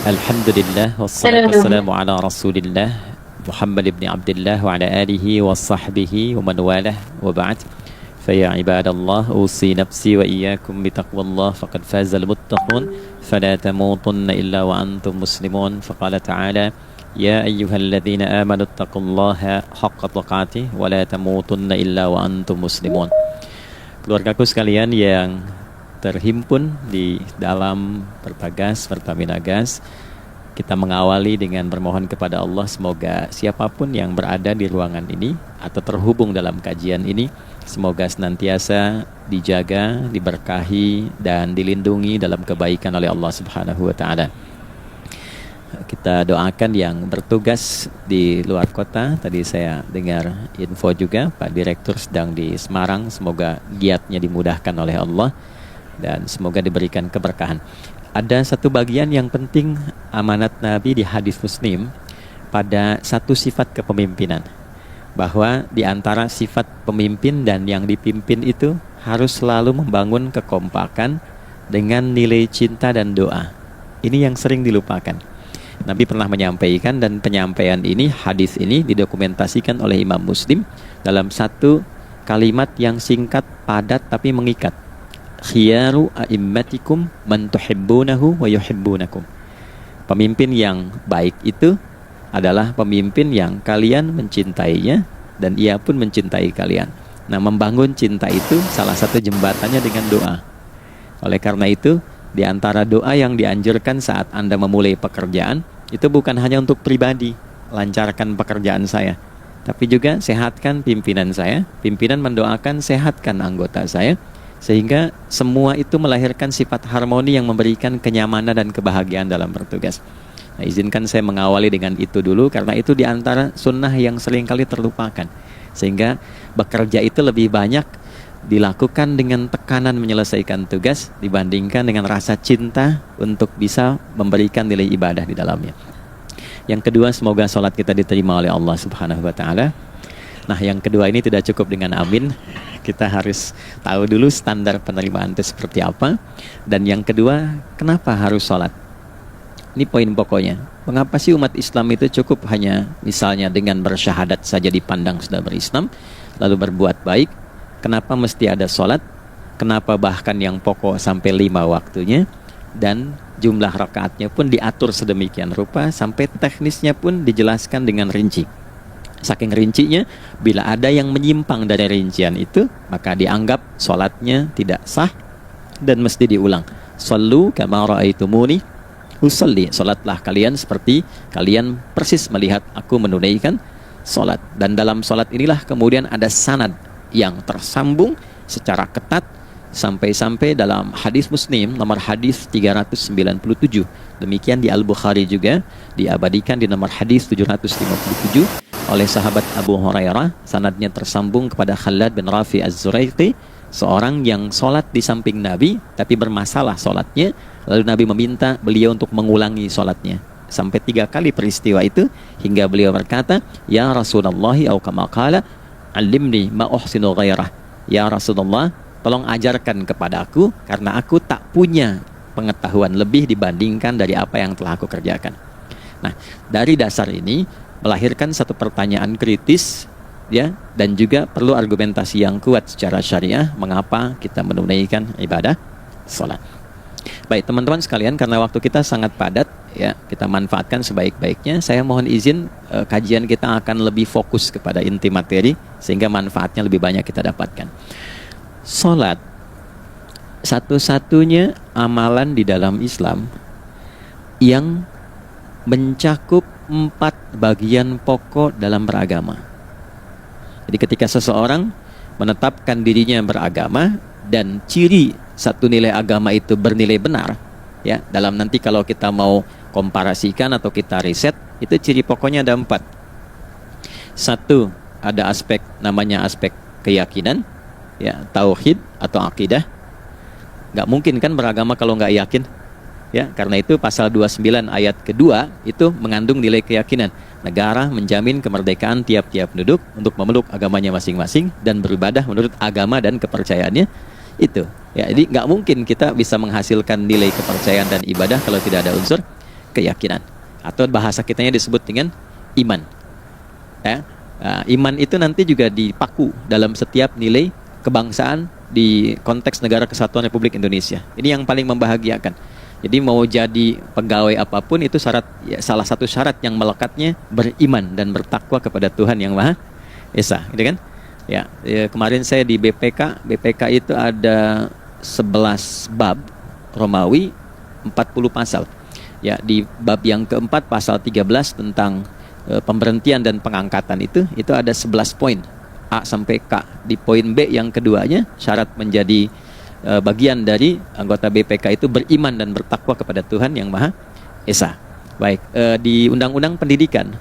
Alhamdulillah wassalatu wassalamu ala Rasulillah Muhammad ibn Abdullah wa ala alihi wa sahbihi wa man walah wa ba'd. Fa ya ibadallah usi nafsi wa iyyakum bi taqwallah faqad fazal muttaqun fala tamutunna illa wa antum muslimun. Faqala ta'ala ya ayyuhalladzina amanu taqullaha haqqa tuqatih wa la tamutunna illa wa antum muslimun. Keluargaku sekalian yang terhimpun di dalam Pertagas, Pertamina Gas, kita mengawali dengan bermohon kepada Allah semoga siapapun yang berada di ruangan ini atau terhubung dalam kajian ini, semoga senantiasa dijaga, diberkahi dan dilindungi dalam kebaikan oleh Allah Subhanahu wa taala. Kita doakan yang bertugas di luar kota. Tadi saya dengar info juga Pak Direktur sedang di Semarang, semoga giatnya dimudahkan oleh Allah dan semoga diberikan keberkahan. Ada satu bagian yang penting amanat Nabi di hadis Muslim pada satu sifat kepemimpinan, bahwa di antara sifat pemimpin dan yang dipimpin itu harus selalu membangun kekompakan dengan nilai cinta dan doa. Ini yang sering dilupakan. Nabi pernah menyampaikan, dan penyampaian ini, hadis ini didokumentasikan oleh Imam Muslim dalam satu kalimat yang singkat, padat tapi mengikat. Khiyaru a'immatikum man tuhibbunahu wa yuhibbunakum. Pemimpin yang baik itu adalah pemimpin yang kalian mencintainya dan ia pun mencintai kalian. Nah, membangun cinta itu salah satu jembatannya dengan doa. Oleh karena itu, di antara doa yang dianjurkan saat Anda memulai pekerjaan, itu bukan hanya untuk pribadi, lancarkan pekerjaan saya, tapi juga sehatkan pimpinan saya. Pimpinan mendoakan sehatkan anggota saya, sehingga semua itu melahirkan sifat harmoni yang memberikan kenyamanan dan kebahagiaan dalam bertugas. Nah, izinkan saya mengawali dengan itu dulu, karena itu diantara sunnah yang seringkali terlupakan. Sehingga bekerja itu lebih banyak dilakukan dengan tekanan menyelesaikan tugas dibandingkan dengan rasa cinta untuk bisa memberikan nilai ibadah di dalamnya. Yang kedua, semoga sholat kita diterima oleh Allah Subhanahu wa ta'ala. Nah, yang kedua ini tidak cukup dengan amin. Kita harus tahu dulu standar penerimaan itu seperti apa. Dan yang kedua, kenapa harus sholat? Ini poin pokoknya. Mengapa sih umat Islam itu cukup hanya misalnya dengan bersyahadat saja dipandang sudah berislam, lalu berbuat baik? Kenapa mesti ada sholat? Kenapa bahkan yang pokok sampai 5 waktunya? Dan jumlah rakaatnya pun diatur sedemikian rupa, sampai teknisnya pun dijelaskan dengan rinci. Saking rincinya, bila ada yang menyimpang dari rincian itu, maka dianggap sholatnya tidak sah dan mesti diulang. Shallu kama ra'aitumuni usalli. Sholatlah kalian seperti kalian persis melihat aku menunaikan sholat. Dan dalam sholat inilah kemudian ada sanad yang tersambung secara ketat sampai-sampai dalam hadis Muslim nomor hadis 397. Demikian di Al-Bukhari juga diabadikan di nomor hadis 757 oleh sahabat Abu Hurairah. Sanadnya tersambung kepada Khalad bin Rafi Az-Zuraiqi, seorang yang sholat di samping Nabi tapi bermasalah sholatnya. Lalu Nabi meminta beliau untuk mengulangi sholatnya sampai 3 kali peristiwa itu, hingga beliau berkata, ya Rasulullah au kama qala alimni ma uhsinu ghairah. Ya Rasulullah, tolong ajarkan kepada aku, karena aku tak punya pengetahuan lebih dibandingkan dari apa yang telah aku kerjakan. Nah, dari dasar ini melahirkan satu pertanyaan kritis, ya, dan juga perlu argumentasi yang kuat secara syariah mengapa kita menunaikan ibadah salat. Baik teman-teman sekalian, karena waktu kita sangat padat, ya, kita manfaatkan sebaik-baiknya. Saya mohon izin, kajian kita akan lebih fokus kepada inti materi sehingga manfaatnya lebih banyak kita dapatkan. Salat satu-satunya amalan di dalam Islam yang mencakup 4 bagian pokok dalam beragama. Jadi ketika seseorang menetapkan dirinya beragama dan ciri satu nilai agama itu bernilai benar, ya, dalam nanti kalau kita mau komparasikan atau kita riset, itu ciri pokoknya ada 4. Satu, ada aspek namanya aspek keyakinan, ya, tauhid atau akidah. Nggak mungkin kan beragama kalau nggak yakin, ya, karena itu pasal 29 ayat kedua itu mengandung nilai keyakinan. Negara menjamin kemerdekaan tiap-tiap penduduk untuk memeluk agamanya masing-masing dan beribadah menurut agama dan kepercayaannya itu, ya. Jadi nggak mungkin kita bisa menghasilkan nilai kepercayaan dan ibadah kalau tidak ada unsur keyakinan. Atau bahasa kitanya disebut dengan iman. Ya. Iman itu nanti juga dipaku dalam setiap nilai kebangsaan di konteks Negara Kesatuan Republik Indonesia. Ini yang paling membahagiakan. Jadi mau jadi pegawai apapun itu syarat, ya, salah satu syarat yang melekatnya beriman dan bertakwa kepada Tuhan yang Maha Esa, gitu kan? Ya, kemarin saya di BPK itu ada 11 bab Romawi, 40 pasal. Ya, di bab yang keempat pasal 13 tentang pemberhentian dan pengangkatan itu ada 11 poin A sampai K. Di poin B yang keduanya syarat menjadi bagian dari anggota BPK itu beriman dan bertakwa kepada Tuhan yang Maha Esa. Baik, di Undang-Undang Pendidikan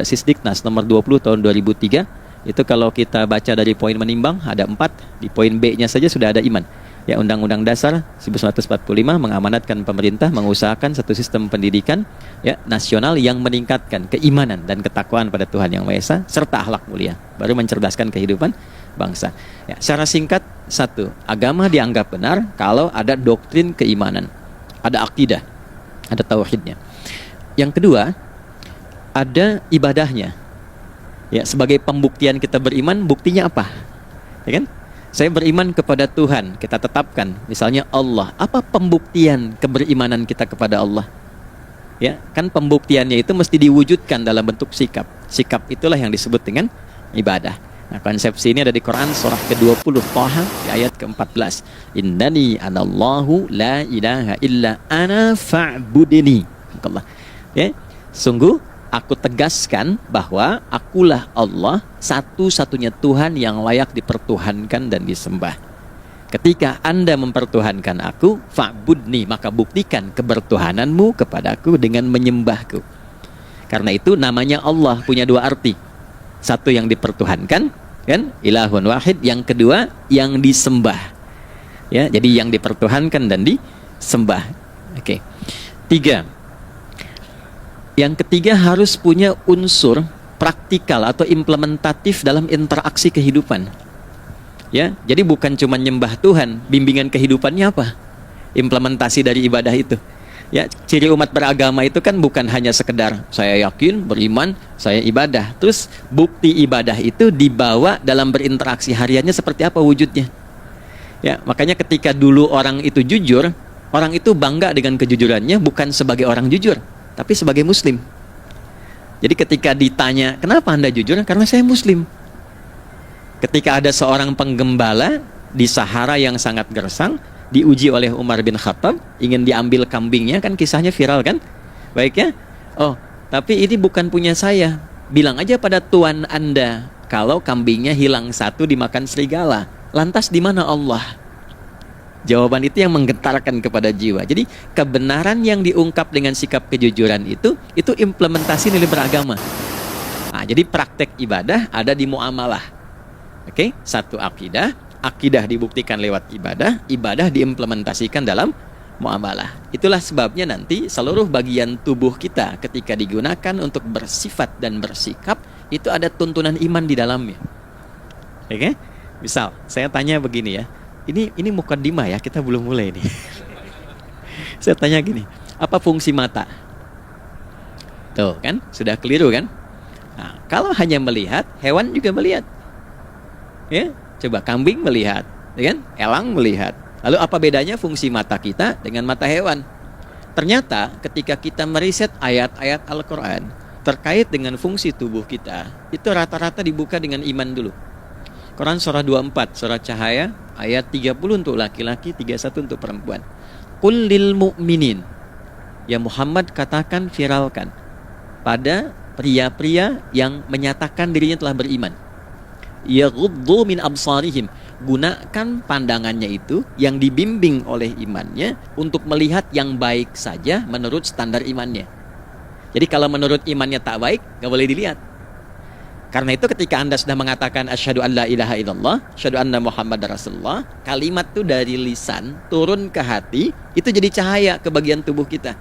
Sisdiknas nomor 20 tahun 2003 itu kalau kita baca dari poin menimbang ada 4, di poin B-nya saja sudah ada iman. Ya, Undang-Undang Dasar 1945 mengamanatkan pemerintah mengusahakan satu sistem pendidikan ya nasional yang meningkatkan keimanan dan ketakwaan pada Tuhan yang Maha Esa serta akhlak mulia, baru mencerdaskan kehidupan bangsa. Ya, secara singkat, satu, agama dianggap benar kalau ada doktrin keimanan, ada akidah, ada tauhidnya. Yang kedua, ada ibadahnya. Ya, sebagai pembuktian kita beriman, buktinya apa? Ya kan? Saya beriman kepada Tuhan, kita tetapkan, misalnya Allah. Apa pembuktian keberimanan kita kepada Allah? Ya, kan pembuktiannya itu mesti diwujudkan dalam bentuk sikap. Sikap itulah yang disebut dengan ibadah. Nah, konsepsi ini ada di Quran surah ke-20 Thaha di ayat ke-14. Innani anallahu la ilaha illa ana fa'budni. Allah. Ya, sungguh aku tegaskan bahwa akulah Allah, satu-satunya Tuhan yang layak dipertuhankan dan disembah. Ketika Anda mempertuhankan aku, fa'budni, maka buktikan kebertuhananmu kepadaku dengan menyembahku. Karena itu namanya Allah punya dua arti. Satu yang dipertuhankan, kan? Ilahun wahid. Yang kedua yang disembah. Ya, jadi yang dipertuhankan dan disembah. Oke. 3. Yang ketiga harus punya unsur praktikal atau implementatif dalam interaksi kehidupan. Ya, jadi bukan cuma nyembah Tuhan, bimbingan kehidupannya apa? Implementasi dari ibadah itu. Ya, ciri umat beragama itu kan bukan hanya sekedar saya yakin, beriman, saya ibadah. Terus bukti ibadah itu dibawa dalam berinteraksi hariannya seperti apa wujudnya. Ya, makanya ketika dulu orang itu jujur, orang itu bangga dengan kejujurannya bukan sebagai orang jujur, tapi sebagai muslim. Jadi ketika ditanya, "Kenapa Anda jujur?" "Karena saya muslim." Ketika ada seorang penggembala di Sahara yang sangat gersang, diuji oleh Umar bin Khattab, ingin diambil kambingnya, kan kisahnya viral kan? Baik ya? "Oh, tapi ini bukan punya saya. Bilang aja pada tuan Anda kalau kambingnya hilang satu dimakan serigala. Lantas di mana Allah?" Jawaban itu yang menggetarkan kepada jiwa. Jadi kebenaran yang diungkap dengan sikap kejujuran itu implementasi nilai beragama. Nah, jadi praktek ibadah ada di muamalah. Oke, satu akidah. Akidah dibuktikan lewat ibadah, ibadah diimplementasikan dalam muamalah. Itulah sebabnya nanti seluruh bagian tubuh kita ketika digunakan untuk bersifat dan bersikap, itu ada tuntunan iman di dalamnya. Oke? Misal, saya tanya begini ya. Ini mukaddimah ya, kita belum mulai nih. Saya tanya gini, apa fungsi mata? Tuh kan, sudah keliru kan? Nah, kalau hanya melihat, hewan juga melihat. Ya? Coba kambing melihat, ya kan? Elang melihat. Lalu apa bedanya fungsi mata kita dengan mata hewan? Ternyata ketika kita meriset ayat-ayat Al-Quran terkait dengan fungsi tubuh kita, itu rata-rata dibuka dengan iman dulu. Quran surah 24, surah Cahaya, ayat 30 untuk laki-laki, 31 untuk perempuan. Qul lil mu'minin, ya Muhammad katakan, viralkan pada pria-pria yang menyatakan dirinya telah beriman. Yaghuddu min absarihim, gunakan pandangannya itu yang dibimbing oleh imannya untuk melihat yang baik saja menurut standar imannya. Jadi kalau menurut imannya tak baik, gak boleh dilihat. Karena itu ketika Anda sudah mengatakan asyhadu an la ilaha illallah, asyhadu anna Muhammad Rasulullah, kalimat itu dari lisan turun ke hati, itu jadi cahaya ke bagian tubuh kita.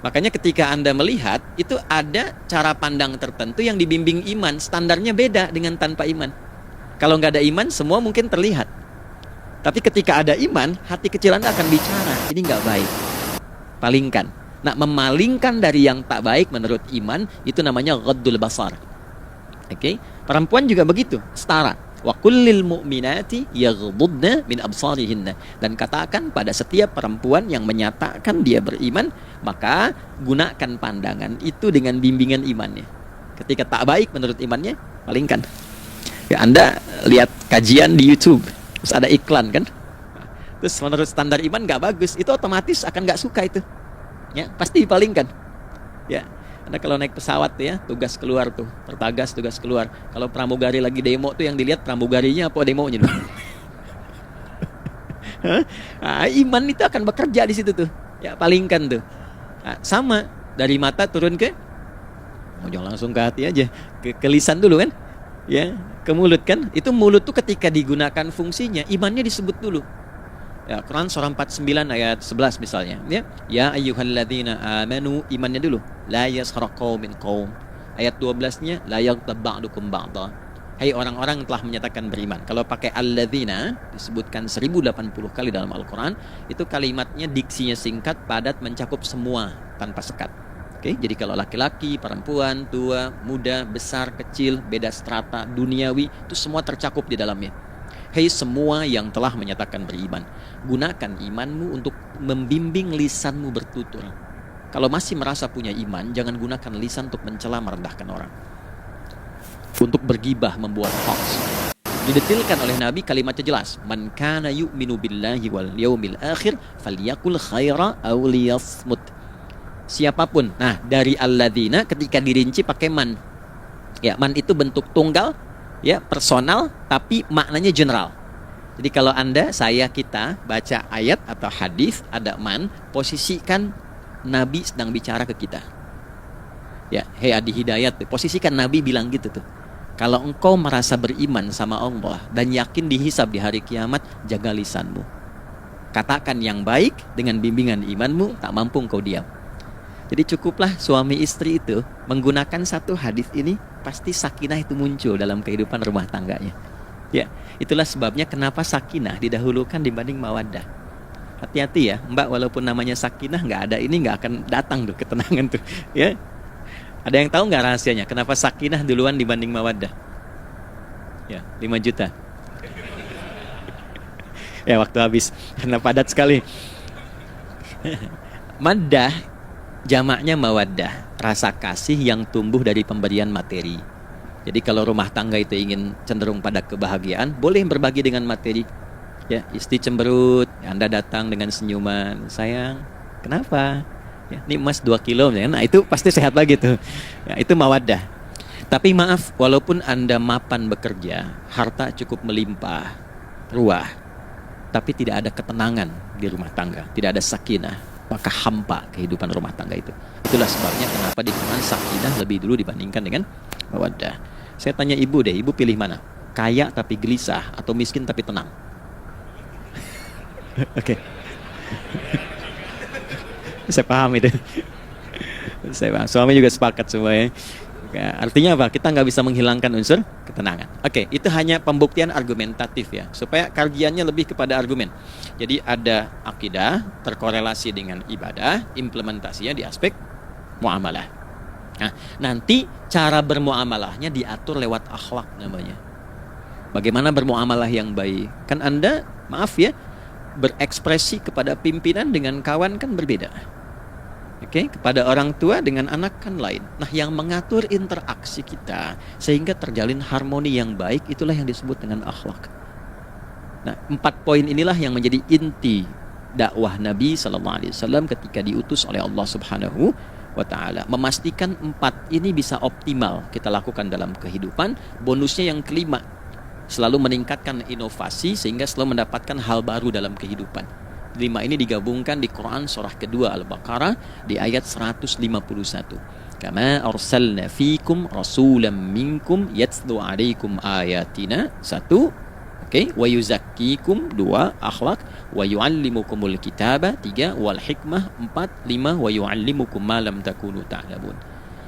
Makanya ketika Anda melihat, itu ada cara pandang tertentu yang dibimbing iman, standarnya beda dengan tanpa iman. Kalau nggak ada iman, semua mungkin terlihat. Tapi ketika ada iman, hati kecil Anda akan bicara, ini nggak baik. Palingkan. Nah, memalingkan dari yang tak baik menurut iman itu namanya ghaddul basar. Oke, perempuan juga begitu, setara. Wa kullil mu'minati yaghdudna min absarihinna. Dan katakan pada setiap perempuan yang menyatakan dia beriman, maka gunakan pandangan itu dengan bimbingan imannya. Ketika tak baik menurut imannya, palingkan. Ya, Anda lihat kajian di YouTube, terus ada iklan kan? Terus menurut standar iman nggak bagus, itu otomatis akan nggak suka itu. Ya, pasti dipalingkan. Ya. Anda kalau naik pesawat tuh ya, tugas keluar tuh, pertagas tugas keluar. Kalau pramugari lagi demo tuh yang dilihat pramugarinya apa demonya tuh. Nah, iman itu akan bekerja di situ tuh. Ya, palingkan tuh. Nah, sama dari mata turun ke, jangan langsung ke hati aja, ke lisan dulu kan? Ya, ke mulut kan? Itu mulut tuh ketika digunakan fungsinya, imannya disebut dulu. Ya, Quran surah 49 ayat 11 misalnya, ya ayyuhalladzina amanu, imannya dulu, la yaskhar qaumin qaum. Ayat 12-nya la yaghtab ba'dukum ba'dha. Hai orang-orang yang telah menyatakan beriman. Kalau pakai alladzina disebutkan 1080 kali dalam Al-Qur'an, itu kalimatnya diksinya singkat, padat, mencakup semua tanpa sekat. Oke, jadi kalau laki-laki, perempuan, tua, muda, besar, kecil, beda strata, duniawi, itu semua tercakup di dalamnya. Hei semua yang telah menyatakan beriman, gunakan imanmu untuk membimbing lisanmu bertutur. Kalau masih merasa punya iman, jangan gunakan lisan untuk mencela, merendahkan orang, untuk bergibah, membuat hoax. Didetilkan oleh Nabi, kalimatnya jelas, man kana yu'minu billahi wal yaumil akhir falyakul khaira aw liyasmut. Siapapun. Nah, dari alladzina ketika dirinci pakai man. Ya, man itu bentuk tunggal, ya, personal, tapi maknanya general. Jadi kalau Anda, saya, kita baca ayat atau hadis ada man, posisikan Nabi sedang bicara ke kita. Ya, hei Adi Hidayat, posisikan Nabi bilang gitu tuh. Kalau engkau merasa beriman sama Allah dan yakin dihisab di hari kiamat, jaga lisanmu. Katakan yang baik dengan bimbingan imanmu, tak mampu engkau diam. Jadi cukuplah suami istri itu menggunakan satu hadis ini, pasti sakinah itu muncul dalam kehidupan rumah tangganya. Ya, itulah sebabnya kenapa sakinah didahulukan dibanding mawaddah. Hati-hati ya, Mbak, walaupun namanya sakinah, nggak ada ini nggak akan datang tuh ketenangan tuh. Ya, ada yang tahu nggak rahasianya? Kenapa sakinah duluan dibanding mawaddah? Ya, 5 juta. Ya, waktu habis karena padat sekali. Maddah jamaknya mawaddah, rasa kasih yang tumbuh dari pemberian materi. Jadi kalau rumah tangga itu ingin cenderung pada kebahagiaan, boleh berbagi dengan materi. Ya, istri cemberut, Anda datang dengan senyuman, sayang, kenapa? Ya, ini emas 2 kilo, ya. Nah itu pasti sehat lagi tuh. Ya, itu mawaddah. Tapi maaf, walaupun Anda mapan bekerja, harta cukup melimpah, ruah, tapi tidak ada ketenangan di rumah tangga, tidak ada sakinah, maka hampa kehidupan rumah tangga itu. Itulah sebabnya kenapa di Quran sakinah lebih dulu dibandingkan dengan mawaddah. Saya tanya ibu deh, ibu pilih mana? Kaya tapi gelisah atau miskin tapi tenang? Oke. Saya paham itu. Saya paham. Suami juga sepakat semua ya. Artinya apa? Kita nggak bisa menghilangkan unsur ketenangan. Oke, itu hanya pembuktian argumentatif ya, supaya kajiannya lebih kepada argumen. Jadi ada akidah terkorelasi dengan ibadah, implementasinya di aspek muamalah. Nah, nanti cara bermuamalahnya diatur lewat akhlak namanya. Bagaimana bermuamalah yang baik? Kan Anda, maaf ya, berekspresi kepada pimpinan dengan kawan kan berbeda. Oke, kepada orang tua dengan anak kan lain. Nah, yang mengatur interaksi kita sehingga terjalin harmoni yang baik, itulah yang disebut dengan akhlak. Nah, 4 poin inilah yang menjadi inti dakwah Nabi SAW ketika diutus oleh Allah Subhanahu wa Ta'ala. Memastikan 4 ini bisa optimal kita lakukan dalam kehidupan. Bonusnya yang kelima, selalu meningkatkan inovasi sehingga selalu mendapatkan hal baru dalam kehidupan. 5 ini digabungkan di Quran surah kedua Al-Baqarah di ayat 151. Kama arsalna fikum rasulam minkum yatslu alaikum ayatina. 1, oke, wa yuzakkikum. 2, akhlak. Wa yuallimukumul kitaba. 3, wal hikmah. 4, 5, wa yuallimukum ma lam takunu ta'lamun.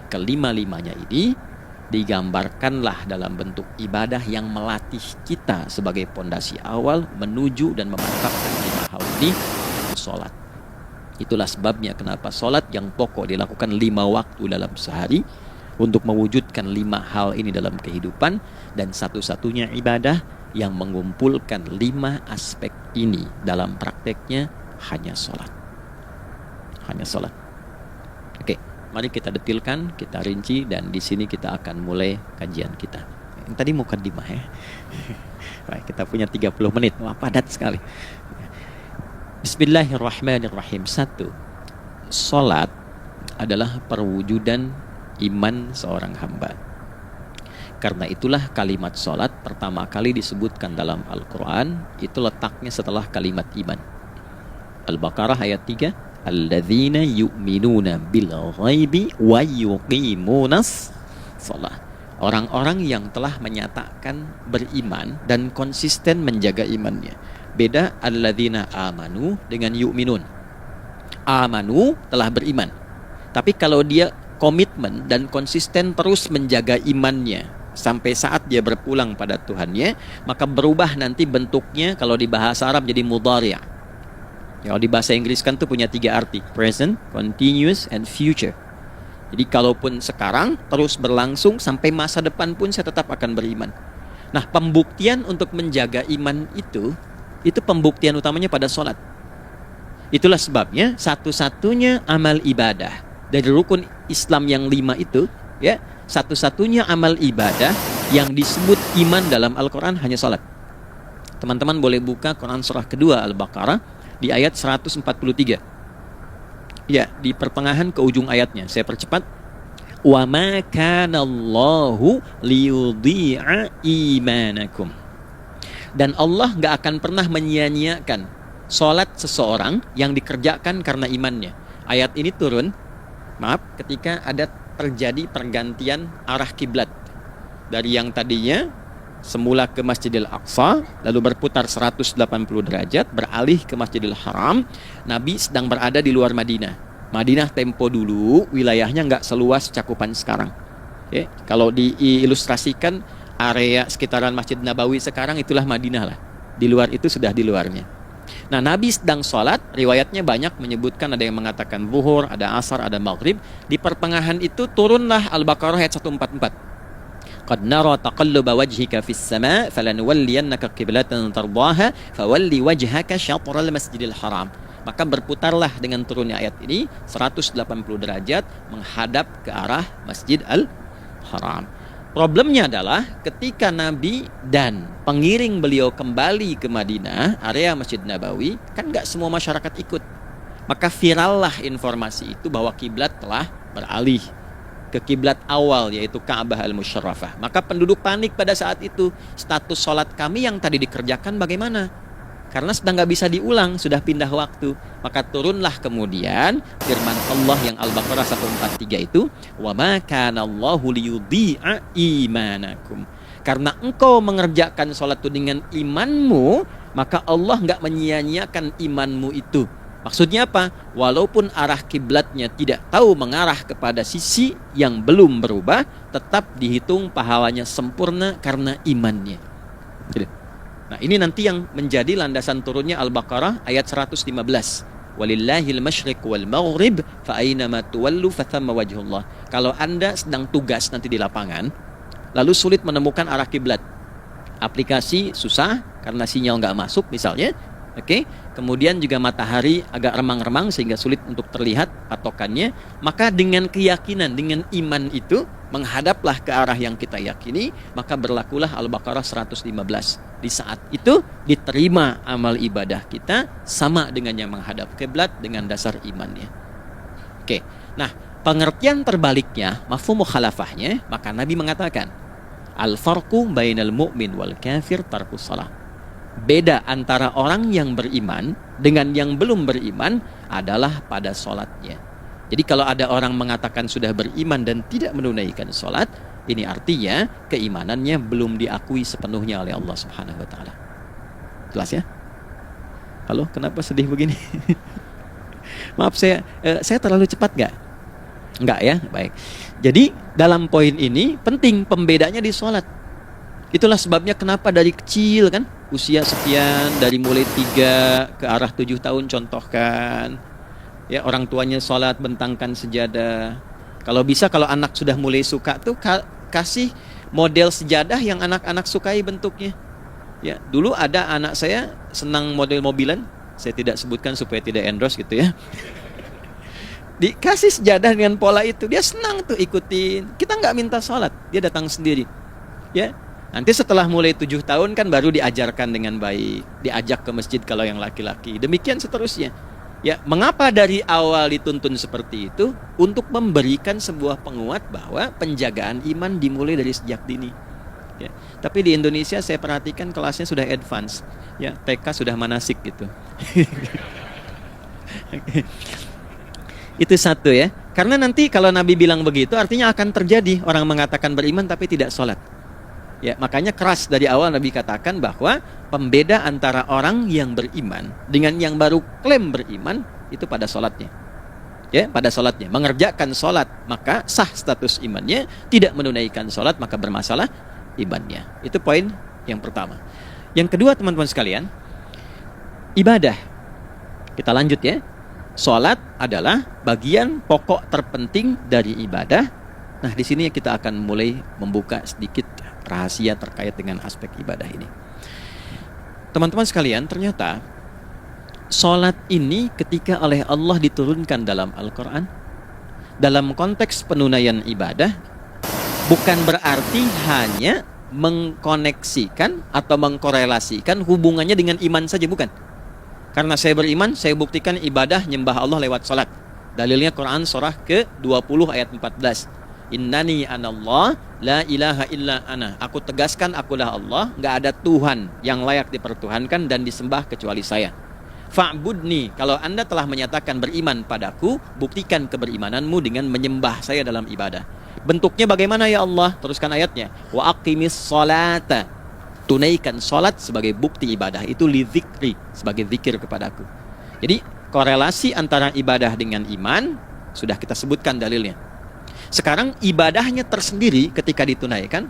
Kelima-limanya ini digambarkanlah dalam bentuk ibadah yang melatih kita sebagai pondasi awal menuju dan memantapkan 5 hal ini, salat. Itulah sebabnya kenapa sholat yang pokok dilakukan 5 waktu dalam sehari untuk mewujudkan 5 hal ini dalam kehidupan, dan satu-satunya ibadah yang mengumpulkan 5 aspek ini dalam prakteknya hanya sholat. Hanya sholat. Oke, mari kita detilkan, kita rinci, dan di sini kita akan mulai kajian kita. Yang tadi mukadimah ya. Baik, kita punya 30 menit. Wah, padat sekali. Bismillahirrahmanirrahim. 1. Sholat adalah perwujudan iman seorang hamba. Karena itulah kalimat sholat pertama kali disebutkan dalam Al-Quran, itu letaknya setelah kalimat iman. Al-Baqarah ayat 3, alladzina yu'minuna bil ghaibi wa yuqimunas sholat. Orang-orang yang telah menyatakan beriman dan konsisten menjaga imannya. Beda alladzina amanu dengan yu'minun. Amanu telah beriman, tapi kalau dia komitmen dan konsisten terus menjaga imannya sampai saat dia berpulang pada Tuhannya, maka berubah nanti bentuknya. Kalau di bahasa Arab jadi mudhari'. Kalau di bahasa Inggris kan tuh punya 3 arti, present, continuous, and future. Jadi kalaupun sekarang terus berlangsung sampai masa depan pun saya tetap akan beriman. Nah, pembuktian untuk menjaga iman itu pembuktian utamanya pada sholat. Itulah sebabnya satu-satunya amal ibadah dari rukun Islam yang 5 itu, ya, satu-satunya amal ibadah yang disebut iman dalam Al-Quran hanya sholat. Teman-teman boleh buka Quran surah kedua Al-Baqarah di ayat 143. Ya, di pertengahan ke ujung ayatnya. Saya percepat. Wa ma kana Allahu liyudhi'a imanakum. Dan Allah gak akan pernah menyia-nyiakan sholat seseorang yang dikerjakan karena imannya. Ayat ini turun, ketika ada terjadi pergantian arah kiblat dari yang tadinya semula ke Masjidil Aqsa, lalu berputar 180 derajat beralih ke Masjidil Haram. Nabi sedang berada di luar Madinah. Madinah tempo dulu wilayahnya nggak seluas cakupan sekarang. Oke, kalau diilustrasikan area sekitaran Masjid Nabawi sekarang itulah Madinah lah. Di luar itu sudah di luarnya. Nah, Nabi sedang sholat, riwayatnya banyak menyebutkan, ada yang mengatakan zuhur, ada asar, ada maghrib. Di pertengahan itu turunlah Al-Baqarah ayat 144. Qad nara taqalluba wajhika fis sama' falanuwalliyannaka qiblatan tardaha fawalli wajhaka syatral masjidil haram. Maka berputarlah dengan turunnya ayat ini 180 derajat menghadap ke arah Masjid Al-Haram. Problemnya adalah ketika Nabi dan pengiring beliau kembali ke Madinah, area Masjid Nabawi, kan gak semua masyarakat ikut. Maka virallah informasi itu bahwa kiblat telah beralih ke kiblat awal, yaitu Ka'bah Al-Musyarrafah. Maka penduduk panik pada saat itu. Status sholat kami yang tadi dikerjakan bagaimana? Karena sedang gak bisa diulang, sudah pindah waktu. Maka turunlah kemudian firman Allah yang Al-Baqarah 143 itu, wa ma kana Allahu liyudhi'a imanakum. Karena engkau mengerjakan sholat itu dengan imanmu, maka Allah gak menyia-nyiakan imanmu itu. Maksudnya apa? Walaupun arah kiblatnya tidak tahu mengarah kepada sisi yang belum berubah, tetap dihitung pahalanya sempurna karena imannya. Nah, ini nanti yang menjadi landasan turunnya Al-Baqarah ayat 115. Walillahil masyriq wal maghrib fa aina ma tuwallu fa thamma wajhullah. Kalau Anda sedang tugas nanti di lapangan, lalu sulit menemukan arah kiblat. Aplikasi susah karena sinyal nggak masuk misalnya. Oke, kemudian juga matahari agak remang-remang sehingga sulit untuk terlihat patokannya. Maka dengan keyakinan, dengan iman itu, menghadaplah ke arah yang kita yakini, maka berlakulah Al-Baqarah 115. Di saat itu diterima amal ibadah kita sama dengan yang menghadap kiblat dengan dasar imannya. Oke, nah pengertian terbaliknya, mafhum mukhalafahnya, maka Nabi mengatakan, al-farqu bainal mu'min wal kafir tarkus shalah. Beda antara orang yang beriman dengan yang belum beriman adalah pada sholatnya. Jadi kalau ada orang mengatakan sudah beriman dan tidak menunaikan sholat, ini artinya keimanannya belum diakui sepenuhnya oleh Allah Subhanahu wa Ta'ala. Jelas ya? Halo, kenapa sedih begini? Maaf, saya terlalu cepat nggak? Nggak ya? Baik. Jadi dalam poin ini penting pembedanya di sholat. Itulah sebabnya kenapa dari kecil kan, usia sekian, dari mulai 3 ke arah 7 tahun contohkan, Ya, orang tuanya sholat bentangkan sejadah. Kalau bisa, kalau anak sudah mulai suka tuh kasih model sejadah yang anak-anak sukai bentuknya. Ya, dulu ada anak saya senang model mobilan, saya tidak sebutkan supaya tidak endorse gitu ya. Dikasih sejadah dengan pola itu, dia senang tuh ikutin. Kita nggak minta sholat, dia datang sendiri. Ya, nanti setelah mulai 7 tahun kan baru diajarkan dengan baik, diajak ke masjid kalau yang laki-laki. Demikian seterusnya. Ya, mengapa dari awal dituntun seperti itu? Untuk memberikan sebuah penguat bahwa penjagaan iman dimulai dari sejak dini. Ya. Tapi di Indonesia saya perhatikan kelasnya sudah advance. Ya, TK sudah manasik gitu. Itu satu ya. Karena nanti kalau Nabi bilang begitu artinya akan terjadi orang mengatakan beriman tapi tidak sholat. Ya, makanya keras dari awal Nabi katakan bahwa pembeda antara orang yang beriman dengan yang baru klaim beriman itu pada sholatnya. Ya, pada sholatnya. Mengerjakan sholat maka sah status imannya, tidak menunaikan sholat maka bermasalah imannya. Itu poin yang pertama. Yang kedua teman-teman sekalian, ibadah. Kita lanjut ya. Sholat adalah bagian pokok terpenting dari ibadah. Nah, di sini kita akan mulai membuka sedikit rahasia terkait dengan aspek ibadah ini. Teman-teman sekalian, ternyata sholat ini ketika oleh Allah diturunkan dalam Al-Quran, dalam konteks penunaian ibadah, bukan berarti hanya mengkoneksikan atau mengkorelasikan hubungannya dengan iman saja, bukan. Karena saya beriman, saya buktikan ibadah nyembah Allah lewat sholat. Dalilnya Quran surah ke-20 ayat 14. Innani anallah la ilaha illa ana. Aku tegaskan akulah Allah, nggak ada Tuhan yang layak dipertuhankan dan disembah kecuali saya. Fa'budni, kalau Anda telah menyatakan beriman padaku, buktikan keberimananmu dengan menyembah saya dalam ibadah. Bentuknya bagaimana ya Allah? Teruskan ayatnya. Wa aqimis sholata. Tunaikan sholat sebagai bukti ibadah. Itu li dzikri, sebagai zikir kepadaku. Jadi korelasi antara ibadah dengan iman sudah kita sebutkan dalilnya. Sekarang ibadahnya tersendiri ketika ditunaikan,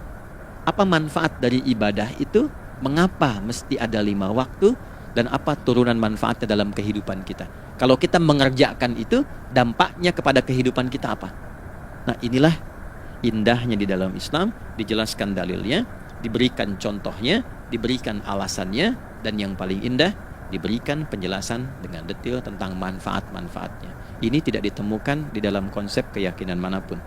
apa manfaat dari ibadah itu? Mengapa mesti ada 5 waktu? Dan apa turunan manfaatnya dalam kehidupan kita? Kalau kita mengerjakan itu, dampaknya kepada kehidupan kita apa? Nah, inilah indahnya di dalam Islam, dijelaskan dalilnya, diberikan contohnya, diberikan alasannya, dan yang paling indah, diberikan penjelasan dengan detail tentang manfaat-manfaatnya. Ini tidak ditemukan di dalam konsep keyakinan manapun.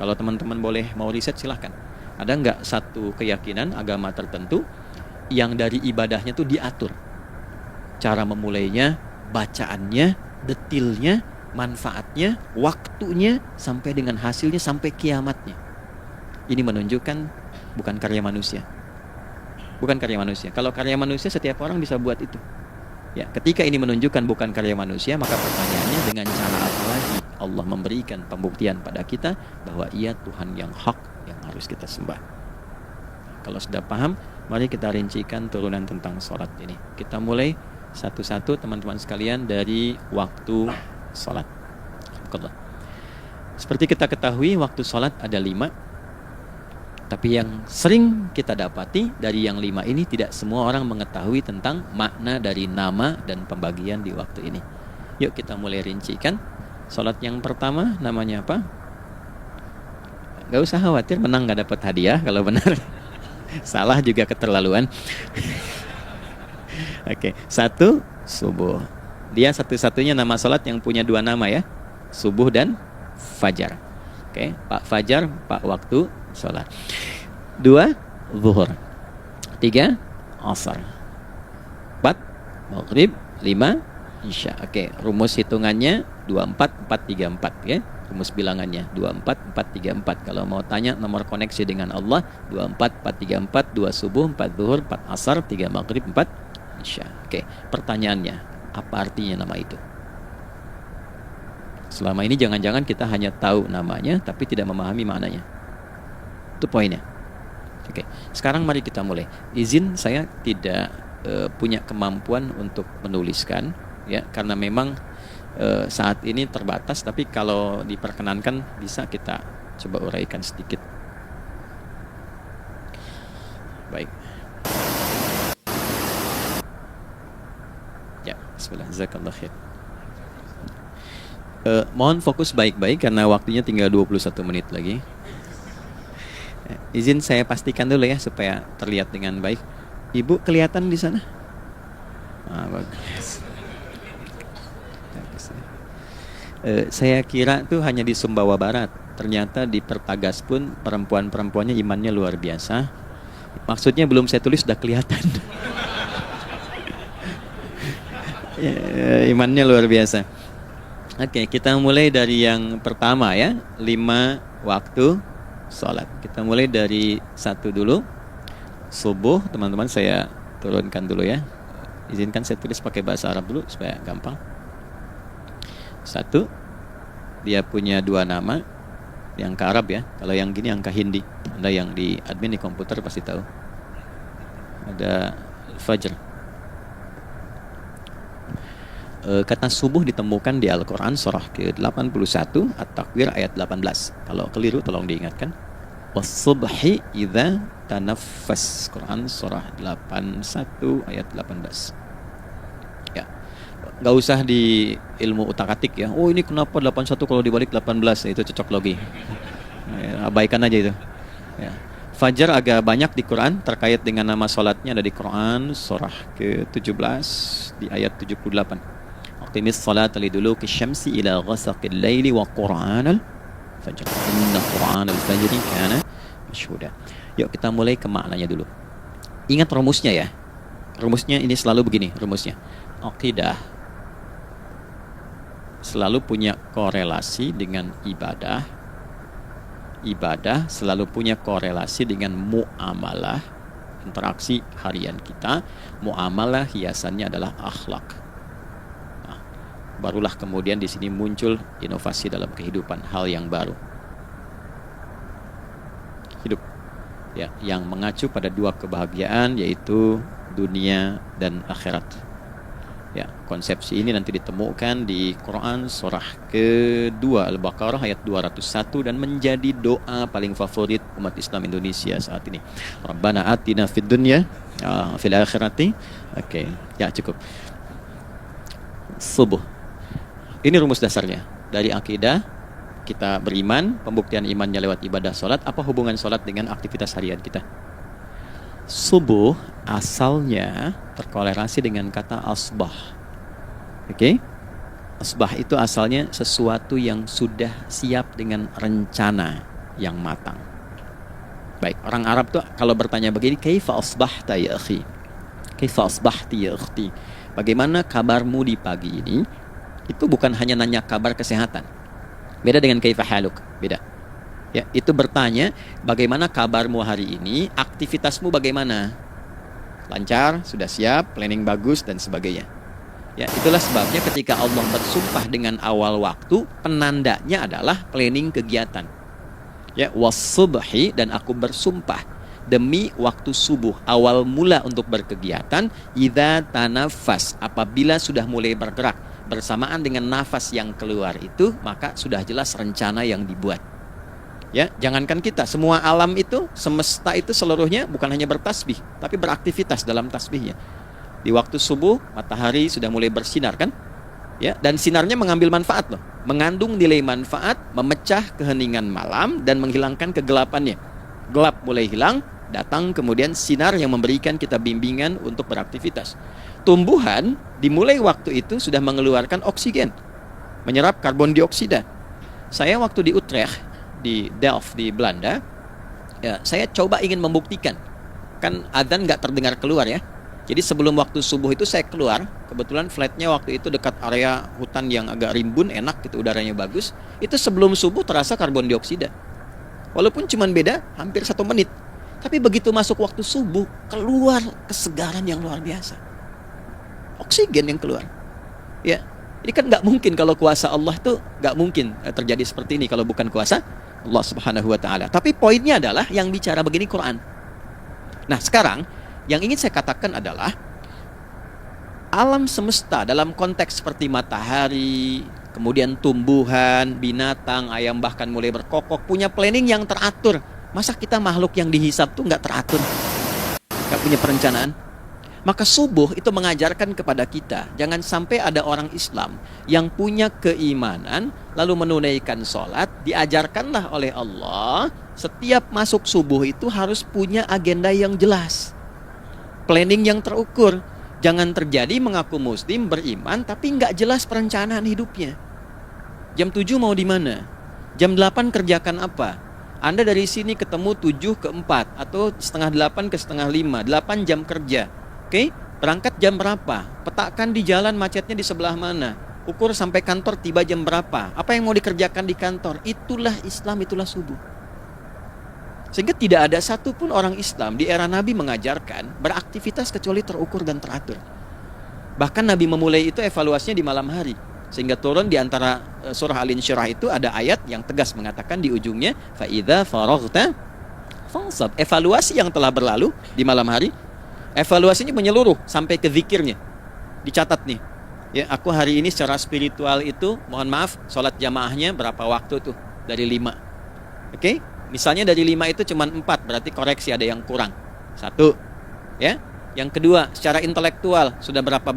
Kalau teman-teman boleh mau riset silahkan. Ada nggak satu keyakinan agama tertentu yang dari ibadahnya tuh diatur? Cara memulainya, bacaannya, detailnya, manfaatnya, waktunya, sampai dengan hasilnya, sampai kiamatnya. Ini menunjukkan bukan karya manusia. Bukan karya manusia. Kalau karya manusia setiap orang bisa buat itu. Ya, ketika ini menunjukkan bukan karya manusia, maka pertanyaannya dengan cara apa lagi Allah memberikan pembuktian pada kita bahwa Ia Tuhan yang hak yang harus kita sembah. Kalau sudah paham, mari kita rincikan turunan tentang sholat ini. Kita mulai satu-satu teman-teman sekalian dari waktu sholat. Seperti kita ketahui, waktu sholat ada 5. Tapi yang sering kita dapati dari yang 5 ini tidak semua orang mengetahui tentang makna dari nama dan pembagian di waktu ini. Yuk kita mulai rincikan. Sholat yang pertama namanya apa? Gak usah khawatir, menang gak dapat hadiah kalau benar. Salah juga keterlaluan. Oke, 1 subuh. Dia satu-satunya nama sholat yang punya 2 nama ya, subuh dan fajar. Oke, Pak Fajar, Pak waktu sholat. 2 zuhur. 3 asar. 4 maghrib. 5 isya. Oke, rumus hitungannya 24 434 ya. Rumus bilangannya 24 434. Kalau mau tanya nomor koneksi dengan Allah 24 434, 2 subuh, 4 zuhur, 4 asar, 3 maghrib, 4 isya. Oke, pertanyaannya, apa artinya nama itu? Selama ini jangan-jangan kita hanya tahu namanya tapi tidak memahami maknanya. Itu poinnya. Oke, sekarang mari kita mulai. Izin saya tidak punya kemampuan untuk menuliskan ya, karena memang saat ini terbatas, tapi kalau diperkenankan bisa kita coba uraikan sedikit. Baik. Ya, bismillah, jazakallahu khair. Mohon fokus baik-baik karena waktunya tinggal 21 menit lagi. Izin saya pastikan dulu ya supaya terlihat dengan baik. Ibu kelihatan di sana? Bagus. Saya kira tuh hanya di Sumbawa Barat. Ternyata di Pertagas pun perempuan-perempuannya imannya luar biasa. Maksudnya belum saya tulis sudah kelihatan. Imannya luar biasa. Oke, kita mulai dari yang pertama ya, 5 waktu sholat. Kita mulai dari 1 dulu. Subuh, teman-teman saya turunkan dulu ya. Izinkan saya tulis pakai bahasa Arab dulu supaya gampang. 1, dia punya 2 nama, yang ke Arab ya. Kalau yang gini angka Hindi. Anda yang di admin di komputer pasti tahu. Ada Fajr. Kata subuh ditemukan di Al-Quran surah ke-81 At-Takwir ayat 18. Kalau keliru tolong diingatkan. Was-subhi idza tanaffas. Quran surah 81 ayat 18. Ya. Gak usah di ilmu utak-atik ya. Oh ini kenapa 81 kalau dibalik 18? Itu cocok logi. Ya, abaikan aja itu. Ya. Fajar agak banyak di Quran terkait dengan nama salatnya ada di Quran surah ke-17 di ayat 78. Aqimis salata liduluki syamsi ila ghasaqil laili wa qur'anal fajr. Inna qur'anal fajri kana masyhuda. Yuk kita mulai ke maknanya dulu. Ingat rumusnya ya. Rumusnya ini selalu begini rumusnya. Aqidah selalu punya korelasi dengan ibadah. Ibadah selalu punya korelasi dengan muamalah, interaksi harian kita. Muamalah hiasannya adalah akhlak. Barulah kemudian di sini muncul inovasi dalam kehidupan, hal yang baru. Hidup ya, yang mengacu pada 2 kebahagiaan yaitu dunia dan akhirat. Ya, konsepsi ini nanti ditemukan di Quran surah ke-2 Al-Baqarah ayat 201 dan menjadi doa paling favorit umat Islam Indonesia saat ini. Rabbana atina fid dunya fil akhirati. Oke, ya cukup. Subuh. Ini rumus dasarnya. Dari akidah, kita beriman, pembuktian imannya lewat ibadah sholat. Apa hubungan sholat dengan aktivitas harian kita? Subuh asalnya terkolerasi dengan kata asbah. Oke? Asbah itu asalnya sesuatu yang sudah siap dengan rencana yang matang. Baik, orang Arab tuh kalau bertanya begini, kaifa asbahta ya akhi? Kaifa asbahti ya ukhti? Bagaimana kabarmu di pagi ini? Itu bukan hanya nanya kabar kesehatan. Beda dengan kaifa haluk, beda. Ya, itu bertanya bagaimana kabarmu hari ini, aktivitasmu bagaimana? Lancar, sudah siap, planning bagus dan sebagainya. Ya, itulah sebabnya ketika Allah bersumpah dengan awal waktu, penandanya adalah planning kegiatan. Ya, was-subhi, dan aku bersumpah demi waktu subuh, awal mula untuk berkegiatan, idza tanafas, apabila sudah mulai bergerak. Bersamaan dengan nafas yang keluar itu, maka sudah jelas rencana yang dibuat. Ya, jangankan kita, semua alam itu, semesta itu seluruhnya bukan hanya bertasbih, tapi beraktivitas dalam tasbihnya. Di waktu subuh, matahari sudah mulai bersinar kan? Ya, dan sinarnya mengambil manfaat loh, mengandung nilai manfaat, memecah keheningan malam dan menghilangkan kegelapannya. Gelap mulai hilang, datang kemudian sinar yang memberikan kita bimbingan untuk beraktivitas. Tumbuhan dimulai waktu itu sudah mengeluarkan oksigen, menyerap karbon dioksida. Saya waktu di Utrecht, di Delft di Belanda, ya, saya coba ingin membuktikan. Kan adzan nggak terdengar keluar ya. Jadi sebelum waktu subuh itu saya keluar, kebetulan flatnya waktu itu dekat area hutan yang agak rimbun, enak gitu, udaranya bagus. Itu sebelum subuh terasa karbon dioksida. Walaupun cuma beda hampir 1 menit. Tapi begitu masuk waktu subuh, keluar kesegaran yang luar biasa. Oksigen yang keluar. Ya, ini kan nggak mungkin kalau kuasa Allah tuh nggak mungkin terjadi seperti ini kalau bukan kuasa Allah Subhanahu Wa Taala. Tapi poinnya adalah yang bicara begini Quran. Nah sekarang yang ingin saya katakan adalah alam semesta dalam konteks seperti matahari, kemudian tumbuhan, binatang, ayam bahkan mulai berkokok punya planning yang teratur. Masa kita makhluk yang dihisap tuh nggak teratur, nggak punya perencanaan? Maka subuh itu mengajarkan kepada kita, jangan sampai ada orang Islam yang punya keimanan lalu menunaikan sholat, diajarkanlah oleh Allah, setiap masuk subuh itu harus punya agenda yang jelas, planning yang terukur. Jangan terjadi mengaku muslim, beriman, tapi nggak jelas perencanaan hidupnya. Jam 7 mau di mana? Jam 8 kerjakan apa? Anda dari sini ketemu 7 ke 4 atau setengah 8 ke setengah 5, 8 jam kerja. Oke, berangkat jam berapa? Petakan di jalan macetnya di sebelah mana? Ukur sampai kantor tiba jam berapa? Apa yang mau dikerjakan di kantor? Itulah Islam, itulah subuh. Sehingga tidak ada satupun orang Islam di era Nabi mengajarkan beraktivitas kecuali terukur dan teratur. Bahkan Nabi memulai itu evaluasinya di malam hari. Sehingga turun di antara surah Al-Insyirah itu ada ayat yang tegas mengatakan di ujungnya, فَإِذَا فَرَغْتَ فَانْصَبْ. Evaluasi yang telah berlalu di malam hari, evaluasinya menyeluruh sampai ke zikirnya. Dicatat nih. Ya, aku hari ini secara spiritual itu, mohon maaf, sholat jamaahnya berapa waktu tuh? Dari 5. Oke? Misalnya dari 5 itu cuma 4, berarti koreksi ada yang kurang. 1. Ya. Yang kedua, secara intelektual sudah berapa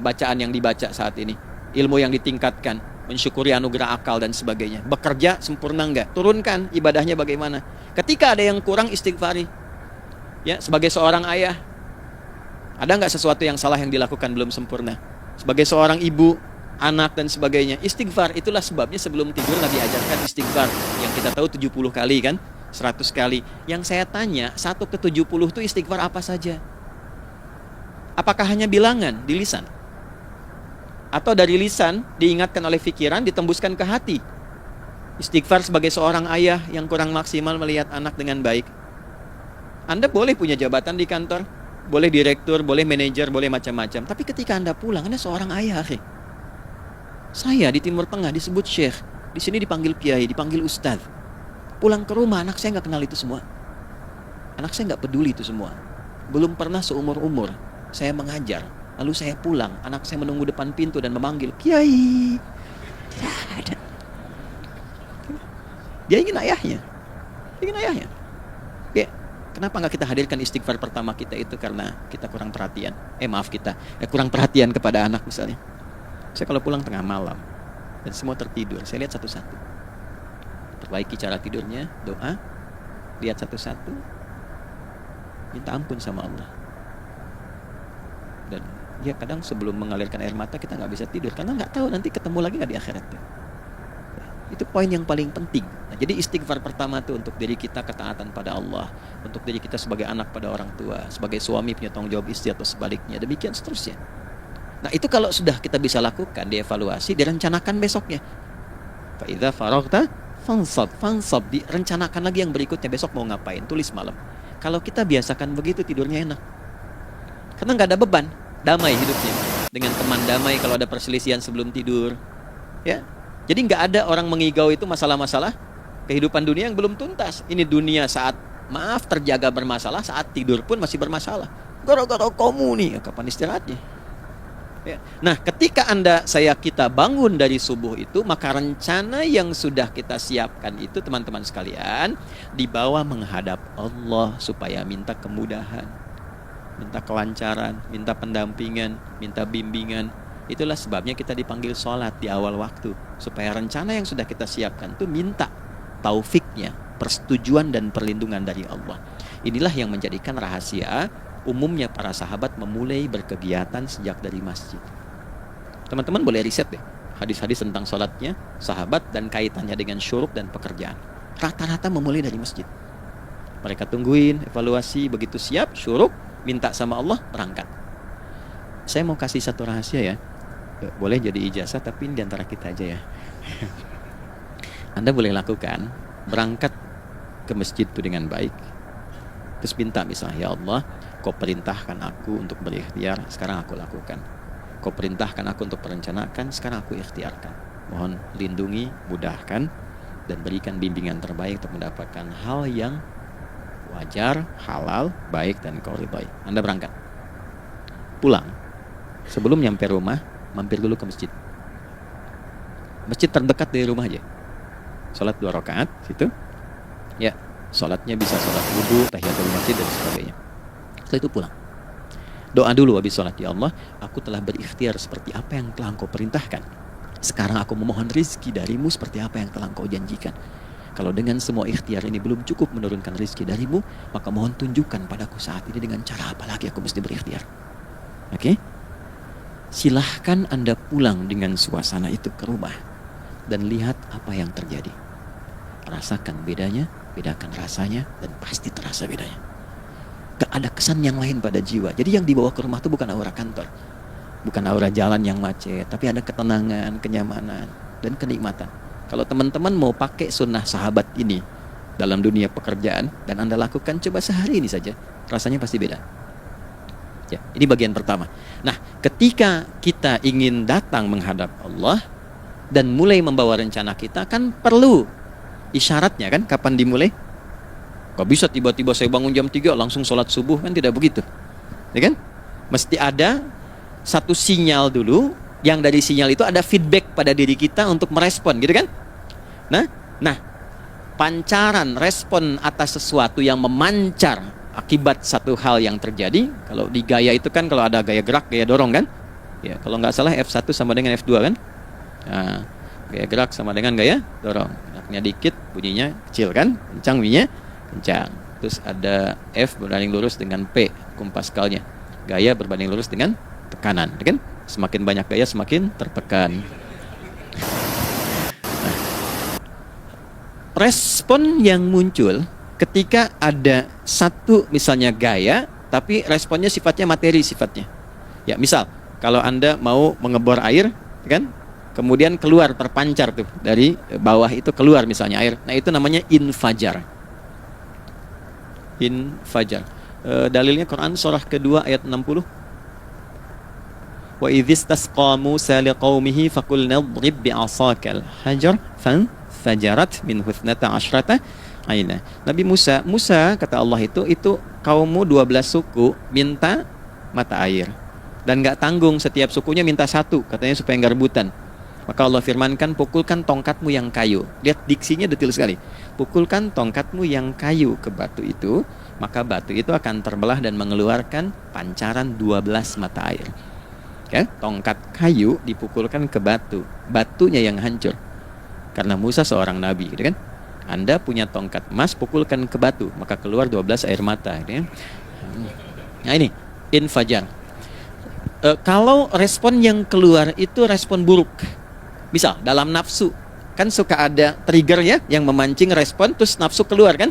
bacaan yang dibaca saat ini? Ilmu yang ditingkatkan, mensyukuri anugerah akal dan sebagainya. Bekerja sempurna enggak? Turunkan ibadahnya bagaimana? Ketika ada yang kurang, istighfari. Ya, sebagai seorang ayah, ada nggak sesuatu yang salah yang dilakukan belum sempurna? Sebagai seorang ibu, anak dan sebagainya, istighfar. Itulah sebabnya sebelum tidur Nabi ajarkan istighfar. Yang kita tahu 70 kali kan, 100 kali. Yang saya tanya, 1 ke 70 itu istighfar apa saja? Apakah hanya bilangan di lisan? Atau dari lisan diingatkan oleh pikiran, ditembuskan ke hati? Istighfar sebagai seorang ayah yang kurang maksimal melihat anak dengan baik. Anda boleh punya jabatan di kantor, boleh direktur, boleh manajer, boleh macam-macam. Tapi ketika Anda pulang, Anda seorang ayah. Saya di Timur Tengah disebut syekh, di sini dipanggil kiai, dipanggil ustadz. Pulang ke rumah, anak saya nggak kenal itu semua. Anak saya nggak peduli itu semua. Belum pernah seumur-umur saya mengajar, lalu saya pulang, anak saya menunggu depan pintu dan memanggil kiai. Dia ingin ayahnya, Ya, kenapa nggak kita hadirkan istighfar pertama kita itu karena kita kurang perhatian? Kurang perhatian kepada anak misalnya. Saya kalau pulang tengah malam dan semua tertidur, saya lihat satu-satu. Perbaiki cara tidurnya, doa, lihat satu-satu, minta ampun sama Allah. Dan ya kadang sebelum mengalirkan air mata kita nggak bisa tidur karena nggak tahu nanti ketemu lagi nggak di akhirat. Itu poin yang paling penting. Nah, jadi istighfar pertama itu untuk diri kita, ketaatan pada Allah, untuk diri kita sebagai anak pada orang tua, sebagai suami punya tanggung jawab istri atau sebaliknya, demikian seterusnya. Nah, itu kalau sudah kita bisa lakukan, dievaluasi, direncanakan besoknya. Fa'idza faraghta fansab, direncanakan lagi yang berikutnya, besok mau ngapain, tulis malam. Kalau kita biasakan begitu, tidurnya enak. Karena nggak ada beban, damai hidupnya. Dengan teman damai kalau ada perselisihan sebelum tidur. Ya. Jadi nggak ada orang mengigau itu masalah-masalah kehidupan dunia yang belum tuntas. Ini dunia saat terjaga bermasalah, saat tidur pun masih bermasalah. Gara-gara kamu nih, kapan istirahatnya? Ya. Nah, ketika kita bangun dari subuh itu, maka rencana yang sudah kita siapkan itu, teman-teman sekalian, dibawa menghadap Allah supaya minta kemudahan, minta kelancaran, minta pendampingan, minta bimbingan. Itulah sebabnya kita dipanggil sholat di awal waktu, supaya rencana yang sudah kita siapkan itu minta taufiknya, persetujuan dan perlindungan dari Allah. Inilah yang menjadikan rahasia umumnya para sahabat memulai berkegiatan sejak dari masjid. Teman-teman boleh riset deh hadis-hadis tentang sholatnya sahabat dan kaitannya dengan syuruk dan pekerjaan. Rata-rata memulai dari masjid. Mereka tungguin evaluasi, begitu siap syuruk, minta sama Allah, berangkat. Saya mau kasih satu rahasia ya. Boleh jadi ijazah tapi ini diantara kita aja ya. Anda boleh lakukan, berangkat ke masjid itu dengan baik, terus minta misalnya, ya Allah, Kau perintahkan aku untuk berikhtiar, sekarang aku lakukan. Kau perintahkan aku untuk merencanakan, sekarang aku ikhtiarkan. Mohon lindungi, mudahkan, dan berikan bimbingan terbaik untuk mendapatkan hal yang wajar, halal, baik, dan Kau ridhai. Anda berangkat, pulang, sebelum nyampe rumah, mampir dulu ke masjid. Masjid terdekat dari rumah aja. Sholat 2 rakaat situ. Ya, sholatnya bisa sholat wudu, tahiyatul masjid dan sebagainya. Setelah itu pulang. Doa dulu habis sholat. Ya Allah, aku telah berikhtiar seperti apa yang telah Engkau perintahkan. Sekarang aku memohon rizki darimu seperti apa yang telah Engkau janjikan. Kalau dengan semua ikhtiar ini belum cukup menurunkan rizki darimu, maka mohon tunjukkan padaku saat ini dengan cara apa lagi aku mesti berikhtiar. Oke? Silahkan Anda pulang dengan suasana itu ke rumah dan lihat apa yang terjadi. Rasakan bedanya, bedakan rasanya, dan pasti terasa bedanya. Gak ada kesan yang lain pada jiwa. Jadi yang dibawa ke rumah itu bukan aura kantor, bukan aura jalan yang macet, tapi ada ketenangan, kenyamanan, dan kenikmatan. Kalau teman-teman mau pakai sunnah sahabat ini dalam dunia pekerjaan dan Anda lakukan, coba sehari ini saja, rasanya pasti beda. Ya, ini bagian pertama. Nah, ketika kita ingin datang menghadap Allah dan mulai membawa rencana kita, kan perlu isyaratnya kan, kapan dimulai? Gak bisa tiba-tiba saya bangun jam 3 langsung sholat subuh, kan tidak begitu. Ya kan? Mesti ada satu sinyal dulu, yang dari sinyal itu ada feedback pada diri kita untuk merespon, gitu kan? Nah, pancaran respon atas sesuatu yang memancar akibat satu hal yang terjadi. Kalau di gaya itu kan, kalau ada gaya gerak, gaya dorong kan? Ya, kalau nggak salah F1 sama dengan F2 kan? Nah, gaya gerak sama dengan gaya dorong. Geraknya dikit, bunyinya kecil kan? Kencang bunyinya, kencang. Terus ada F berbanding lurus dengan P, hukum Pascalnya. Gaya berbanding lurus dengan tekanan, kan? Semakin banyak gaya semakin tertekan. Nah, respon yang muncul ketika ada satu misalnya gaya, tapi responnya sifatnya materi sifatnya. Ya, misal kalau Anda mau mengebor air, kan? Kemudian keluar terpancar tuh dari bawah itu keluar misalnya air. Nah, itu namanya infajar. Infajar. Dalilnya Quran surah kedua ayat 60. Wa idzistasqa Musa liqaumihi faqulna idrib bi'asakal hajar fanfajarat min husnata asyrata aina. Nabi Musa kata Allah itu kaummu 12 suku minta mata air dan enggak tanggung, setiap sukunya minta satu, katanya supaya enggak rebutan. Maka Allah firmankan, pukulkan tongkatmu yang kayu. Lihat diksinya detil sekali. Pukulkan tongkatmu yang kayu ke batu itu, maka batu itu akan terbelah dan mengeluarkan pancaran 12 mata air. Ya, tongkat kayu dipukulkan ke batu, batunya yang hancur. Karena Musa seorang nabi, gitu kan? Anda punya tongkat emas, pukulkan ke batu, maka keluar 12 air mata, gitu kan? Nah, ini infajar. Kalau respon yang keluar itu respon buruk, misal dalam nafsu, kan suka ada trigger ya yang memancing respon, terus nafsu keluar kan?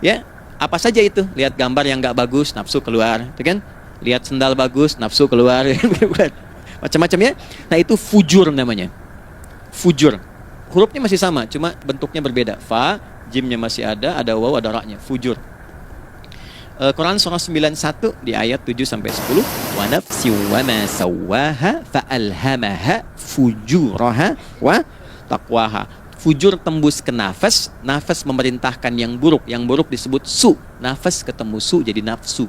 Ya, apa saja itu? Lihat gambar yang nggak bagus, nafsu keluar, gitu kan? Lihat sendal bagus, nafsu keluar, macam-macam ya. Nah, itu fujur namanya. Fujur. Hurufnya masih sama, cuma bentuknya berbeda. Fa, jimnya masih ada waw, ada ra-nya. Fujur. Quran surah 91 di ayat 7 sampai 10. Wa nafsi wa ma sawwaha fa alhamaha fujuraha wa taqwaha. Fujur tembus ke nafas, nafas memerintahkan yang buruk disebut su. Nafas ketemu su jadi nafsu.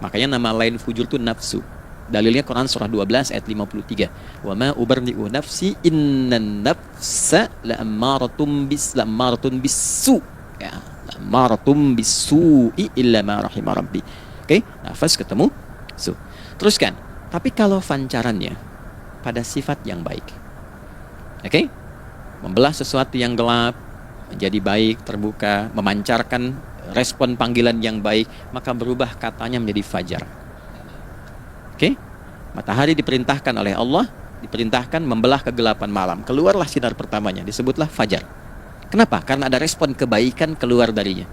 Makanya nama lain fujur itu nafsu. Dalilnya Quran surah 12 ayat 53. Wa ma ubarri'u nafsi innan nafsa la'ammaratun bisu. Ya, la'ammaratun bisu'i illa ma rahima rabbi. Oke, nafas ketemu su. Teruskan. Tapi kalau pancarannya pada sifat yang baik. Oke? Membelah sesuatu yang gelap menjadi baik, terbuka, memancarkan respon panggilan yang baik, maka berubah katanya menjadi fajar. Oke? Matahari diperintahkan oleh Allah, diperintahkan membelah kegelapan malam. Keluarlah sinar pertamanya, disebutlah fajar. Kenapa? Karena ada respon kebaikan keluar darinya.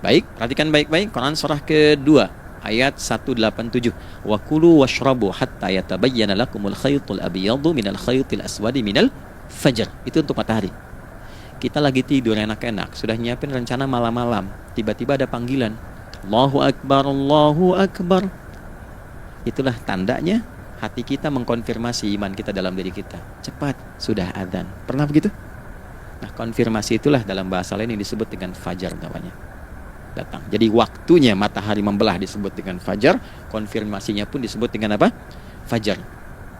Baik, perhatikan baik-baik Quran surah kedua ayat 187. Wa kulu washrabu hatta yatabayyana lakumul khaytul abyadu minal khaytil aswadi minal fajar. Itu untuk matahari. Kita lagi tidur enak-enak, sudah nyiapin rencana malam-malam, tiba-tiba ada panggilan, Allahu Akbar, Allahu Akbar. Itulah tandanya hati kita mengkonfirmasi iman kita dalam diri kita. Cepat, sudah adzan. Pernah begitu? Nah, konfirmasi itulah dalam bahasa lain yang disebut dengan fajar namanya. Datang. Jadi waktunya matahari membelah disebut dengan fajar, konfirmasinya pun disebut dengan apa? Fajar.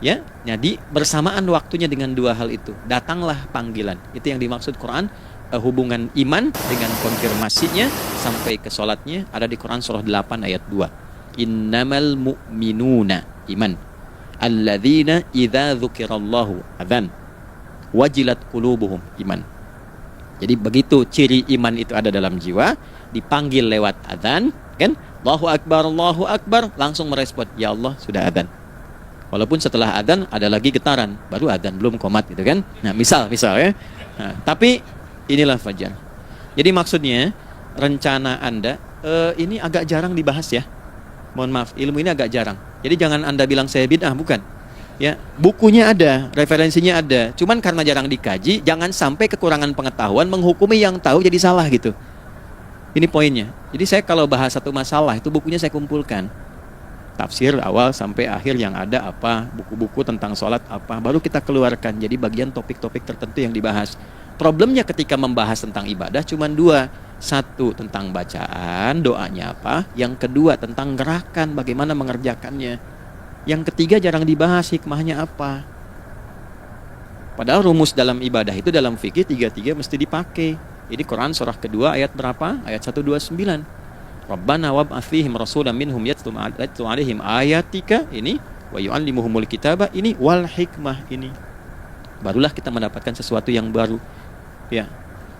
Ya, jadi bersamaan waktunya dengan dua hal itu, datanglah panggilan. Itu yang dimaksud Quran, hubungan iman dengan konfirmasinya sampai ke sholatnya ada di Quran surah 8 ayat 2. Innamal mu'minuna iman. Alladzina idza dzukirallahu adzan. Wajilat qulubuhum iman. Jadi begitu ciri iman itu ada dalam jiwa, dipanggil lewat adzan, kan? Allahu Akbar, langsung merespon, ya Allah sudah adzan. Walaupun setelah adzan ada lagi getaran, baru adzan belum qomat gitu kan. Nah, misal ya. Nah, tapi inilah fajar. Jadi maksudnya rencana Anda ini agak jarang dibahas ya. Mohon maaf, ilmu ini agak jarang. Jadi jangan Anda bilang saya bid'ah, bukan. Ya, bukunya ada, referensinya ada. Cuman karena jarang dikaji, jangan sampai kekurangan pengetahuan menghukumi yang tahu jadi salah gitu. Ini poinnya. Jadi saya kalau bahas satu masalah itu bukunya saya kumpulkan. Tafsir awal sampai akhir yang ada apa, buku-buku tentang sholat apa, baru kita keluarkan. Jadi bagian topik-topik tertentu yang dibahas. Problemnya ketika membahas tentang ibadah cuma dua. Satu tentang bacaan, doanya apa. Yang kedua tentang gerakan, bagaimana mengerjakannya. Yang ketiga jarang dibahas, hikmahnya apa. Padahal rumus dalam ibadah itu dalam fikih tiga-tiga mesti dipakai. Ini Quran surah kedua ayat berapa? Ayat 129. Rabbana wab'ats fihim rasulan minhum yatlu 'alaihim ayatika ini wa yu'allimuhumul kitaba ini wal hikmah ini. Barulah kita mendapatkan sesuatu yang baru. Ya.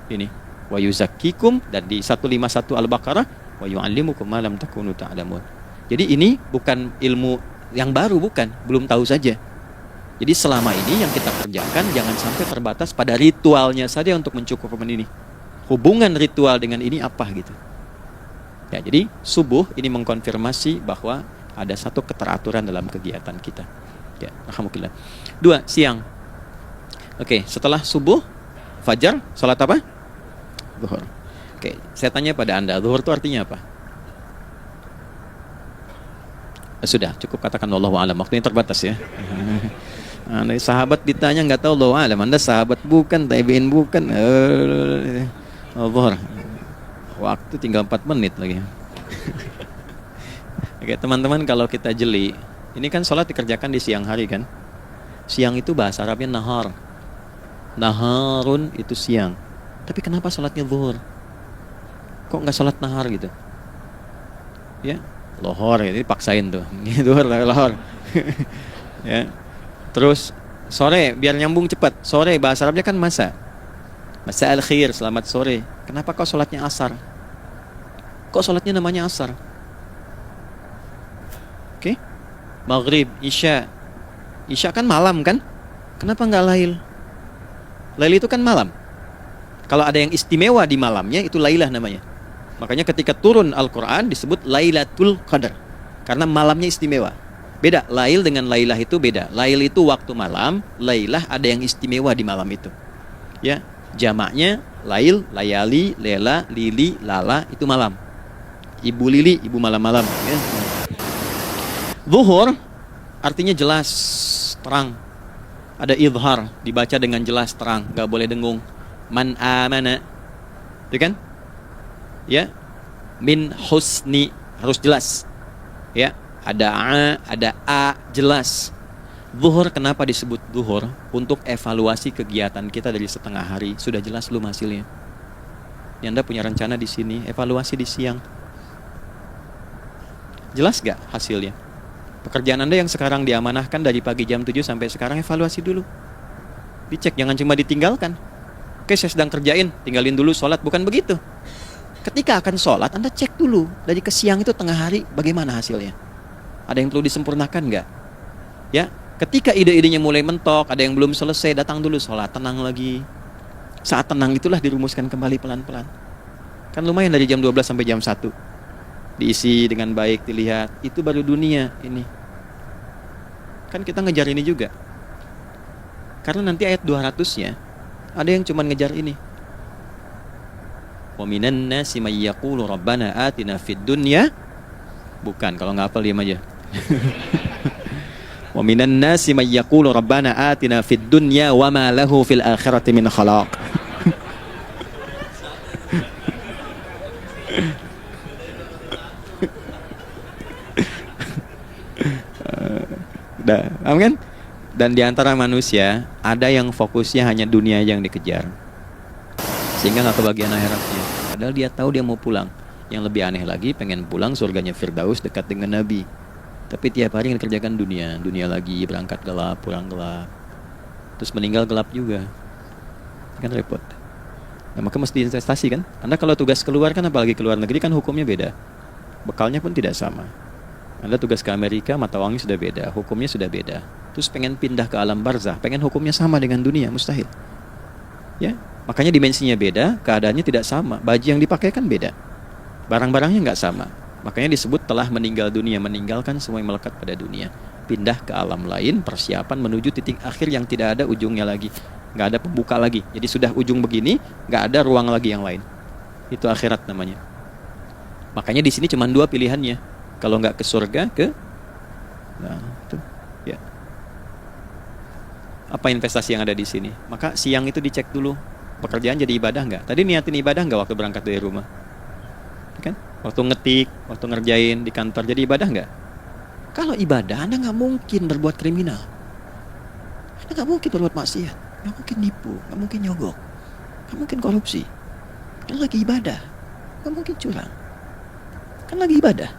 Ini wa yuzakkikum, dan di 151 Al-Baqarah wa yu'allimukum ma lam takunu ta'lamun. Jadi ini bukan ilmu yang baru, bukan, belum tahu saja. Jadi selama ini yang kita kerjakan jangan sampai terbatas pada ritualnya saja untuk mencukupkan ini. Hubungan ritual dengan ini apa gitu. Ya, jadi subuh ini mengkonfirmasi bahwa ada satu keteraturan dalam kegiatan kita. Ya, alhamdulillah. 2, siang. Oke, setelah subuh, fajar, salat apa? Zuhur. Oke, saya tanya pada Anda, zuhur itu artinya apa? Sudah, cukup katakan wallahu a'lam. Waktunya terbatas ya. Anda sahabat ditanya nggak tahu wallahu a'lam. Anda sahabat bukan, tabi'in bukan. Zuhur. Waktu tinggal 4 menit lagi. Oke, teman-teman, kalau kita jeli, ini kan sholat dikerjakan di siang hari kan? Siang itu bahasa Arabnya nahar. Naharun itu siang. Tapi kenapa sholatnya zuhur? Kok nggak sholat nahar gitu? Ya, lohor, ini paksain tuh. Zuhur, lohor. Ya. Terus sore, biar nyambung cepat. Sore bahasa Arabnya kan masa. Masa al-khir, selamat sore. Kenapa kok sholatnya asar? Kok sholatnya namanya asar? Oke. Maghrib, isya. Isya kan malam kan? Kenapa nggak lail? Lail itu kan malam. Kalau ada yang istimewa di malamnya, itu lailah namanya. Makanya ketika turun Al-Quran disebut Lailatul Qadar. Karena malamnya istimewa. Beda, lail dengan lailah itu beda. Lail itu waktu malam, lailah ada yang istimewa di malam itu. Ya, jamaknya lail, layali, lela, lili, lala, itu malam. Ibu lili, ibu malam-malam. Ya. Zuhur artinya jelas, terang. Ada idhar, dibaca dengan jelas, terang, gak boleh dengung. Man amana, itu kan? Ya, min husni, harus jelas. Ya, ada a, jelas. Zuhur kenapa disebut zuhur? Untuk evaluasi kegiatan kita dari setengah hari. Sudah jelas belum hasilnya? Ya, Anda punya rencana di sini, evaluasi di siang. Jelas gak hasilnya? Pekerjaan Anda yang sekarang diamanahkan dari pagi jam 7 sampai sekarang, evaluasi dulu. Dicek, jangan cuma ditinggalkan. Oke, saya sedang kerjain, tinggalin dulu sholat. Bukan begitu. Ketika akan sholat, Anda cek dulu. Dari ke siang itu tengah hari, bagaimana hasilnya? Ada yang perlu disempurnakan nggak? Ya, ketika ide-idenya mulai mentok, ada yang belum selesai, datang dulu sholat, tenang lagi. Saat tenang itulah dirumuskan kembali pelan-pelan. Kan lumayan dari jam 12 sampai jam 1. Diisi dengan baik, dilihat. Itu baru dunia ini. Kan kita ngejar ini juga. Karena nanti ayat 200-nya, ada yang cuma ngejar ini. Wa minan nasi may yaqulu rabbana atina fid dunya. Bukan, kalau nggak hafal diam aja. Wa minan nasi may yaqulu rabbana atina fid dunya wa ma lahu fil akhirati min khalaq. Paham kan? Dan di antara manusia ada yang fokusnya hanya dunia yang dikejar, sehingga nggak kebagian akhiratnya. Padahal dia tahu dia mau pulang. Yang lebih aneh lagi, pengen pulang surganya Firdaus dekat dengan Nabi. Tapi tiap hari kerjakan dunia lagi, berangkat gelap, pulang gelap. Terus meninggal gelap juga. Kan repot. Nah, maka mesti investasi kan? Anda kalau tugas keluar kan, apalagi keluar negeri kan hukumnya beda. Bekalnya pun tidak sama. Anda tugas ke Amerika, mata uangnya sudah beda, hukumnya sudah beda. Terus pengen pindah ke alam barzah, pengen hukumnya sama dengan dunia, mustahil. Ya, makanya dimensinya beda, keadaannya tidak sama, baju yang dipakai kan beda, barang-barangnya nggak sama. Makanya disebut telah meninggal dunia, meninggalkan semua yang melekat pada dunia, pindah ke alam lain, persiapan menuju titik akhir yang tidak ada ujungnya lagi, nggak ada pembuka lagi. Jadi sudah ujung begini, nggak ada ruang lagi yang lain. Itu akhirat namanya. Makanya di sini cuma dua pilihannya, kalau nggak ke surga, nah itu ya. Apa investasi yang ada di sini? Maka siang itu dicek dulu, pekerjaan jadi ibadah nggak? Tadi niatin ibadah nggak waktu berangkat dari rumah? Kan? Waktu ngetik, waktu ngerjain di kantor, jadi ibadah nggak? Kalau ibadah, Anda nggak mungkin berbuat kriminal. Anda nggak mungkin berbuat maksiat, nggak mungkin nipu, nggak mungkin nyogok, nggak mungkin korupsi. Kan lagi ibadah, nggak mungkin curang. Kan lagi ibadah.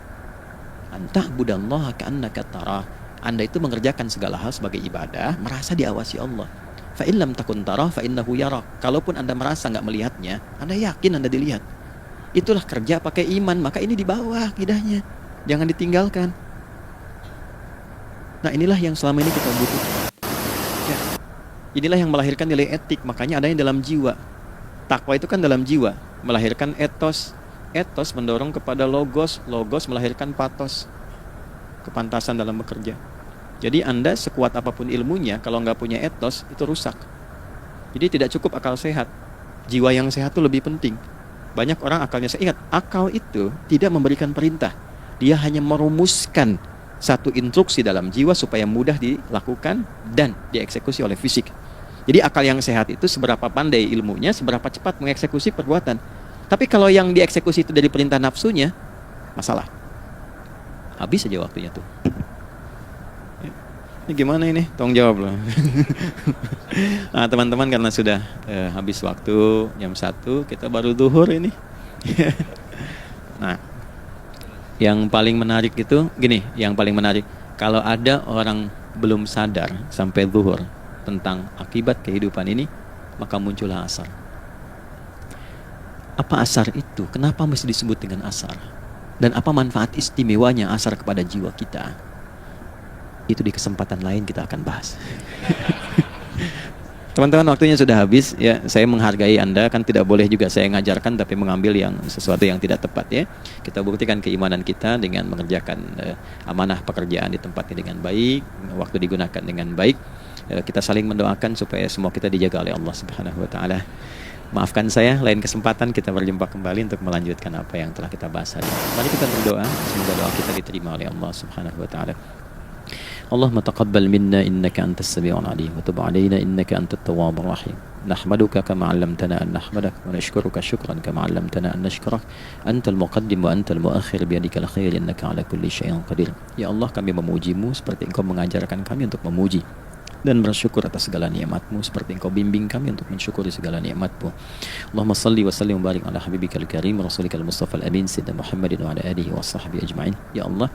Anta budallaha ka'annaka tarah. Anda itu mengerjakan segala hal sebagai ibadah, merasa diawasi Allah. Fa in lam takun tarah fa innahu yarak. Kalaupun Anda merasa nggak melihatnya, Anda yakin Anda dilihat. Itulah kerja pakai iman, maka ini di bawah akidahnya. Jangan ditinggalkan. Nah, inilah yang selama ini kita butuhkan. Ya. Inilah yang melahirkan nilai etik, makanya ada yang dalam jiwa. Takwa itu kan dalam jiwa, melahirkan etos. Etos mendorong kepada logos, logos melahirkan patos, kepantasan dalam bekerja. Jadi Anda sekuat apapun ilmunya, kalau nggak punya etos, itu rusak. Jadi tidak cukup akal sehat. Jiwa yang sehat itu lebih penting. Banyak orang akalnya sehat. Ingat, akal itu tidak memberikan perintah. Dia hanya merumuskan satu instruksi dalam jiwa supaya mudah dilakukan dan dieksekusi oleh fisik. Jadi akal yang sehat itu seberapa pandai ilmunya, seberapa cepat mengeksekusi perbuatan. Tapi kalau yang dieksekusi itu dari perintah nafsunya, masalah. Habis saja waktunya tuh. Ini gimana ini? Tolong jawab loh. Nah, teman-teman, karena sudah habis waktu jam 1, kita baru zuhur ini. Nah, yang paling menarik itu gini, yang paling menarik, kalau ada orang belum sadar sampai zuhur tentang akibat kehidupan ini, maka muncullah asar. Apa asar itu? Kenapa mesti disebut dengan asar? Dan apa manfaat istimewanya asar kepada jiwa kita? Itu di kesempatan lain kita akan bahas. Teman-teman, waktunya sudah habis ya. Saya menghargai Anda, kan tidak boleh juga saya ngajarkan tapi mengambil yang sesuatu yang tidak tepat ya. Kita buktikan keimanan kita dengan mengerjakan amanah pekerjaan di tempatnya dengan baik, waktu digunakan dengan baik. Kita saling mendoakan supaya semua kita dijaga oleh Allah Subhanahu wa taala. Maafkan saya, lain kesempatan kita berjumpa kembali untuk melanjutkan apa yang telah kita bahas hari ini. Mari kita berdoa, semoga doa kita diterima oleh Allah Subhanahu wa taala. Allahumma taqabbal minna innaka antas sami'ul 'alim wa tub 'alaina innaka antat tawwabur rahim. Nahmaduka kama 'allamtana an nahmadak wa nashkuruka syukran kama 'allamtana an nashkurak. Antal muqaddim wa antal muakhir bi yadikal khair innaka 'ala kulli syai'in qadir. Ya Allah, kami memuji-Mu seperti Engkau mengajarkan kami untuk memuji dan bersyukur atas segala nikmat-Mu seperti Engkau bimbing kami untuk mensyukuri segala nikmat-Mu. Allahumma salli wa sallim wa barik ala habibikal karim rasulikal mustafa al-amin sayyidina Muhammadin wa ala alihi wa sahbihi ajma'in. Ya Allah,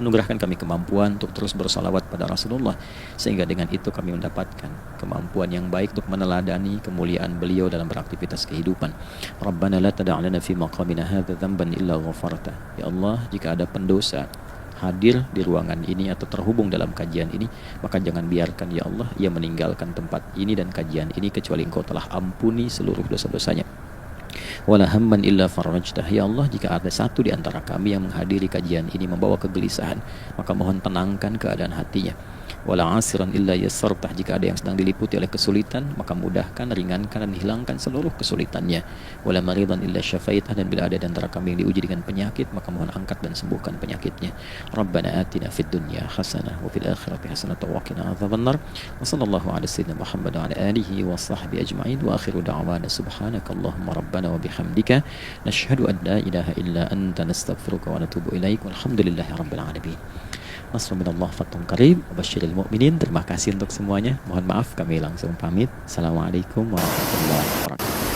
anugerahkan kami kemampuan untuk terus bersalawat pada Rasulullah, sehingga dengan itu kami mendapatkan kemampuan yang baik untuk meneladani kemuliaan beliau dalam beraktivitas kehidupan. Rabbana la tada' lana fi maqamina hadza dhanban illa ghafarta. Ya Allah, jika ada pendosa hadir di ruangan ini atau terhubung dalam kajian ini, maka jangan biarkan ya Allah ia meninggalkan tempat ini dan kajian ini kecuali Engkau telah ampuni seluruh dosa-dosanya. Wala hamman illa farajtah. Ya Allah, jika ada satu di antara kami yang menghadiri kajian ini membawa kegelisahan, maka mohon tenangkan keadaan hatinya. Wala asiran illa yassartah. Jika ada yang sedang diliputi oleh kesulitan, maka mudahkan, ringankan dan hilangkan seluruh kesulitannya. Wala maridan illa syafaitah. Dan bila ada di antara kami yang diuji dengan penyakit, maka mohon angkat dan sembuhkan penyakitnya. Rabbana atina fid dunya hasanah wa fil akhirati hasanah wa qina adzabannar. Wa sallallahu ala sayyidina Muhammad wa ala alihi wa sahbihi ajma'in. Wa akhiru da'wana subhanakallahumma rabbana wa bihamdika nashhadu an la ilaha illa anta nastaghfiruka wa natubu ilaik. Walhamdulillahi rabbil alamin. Nasrun minallah fathun qarib wa basyiril mu'minin. Terima kasih untuk semuanya. Mohon maaf kami langsung pamit. Assalamualaikum warahmatullahi wabarakatuh.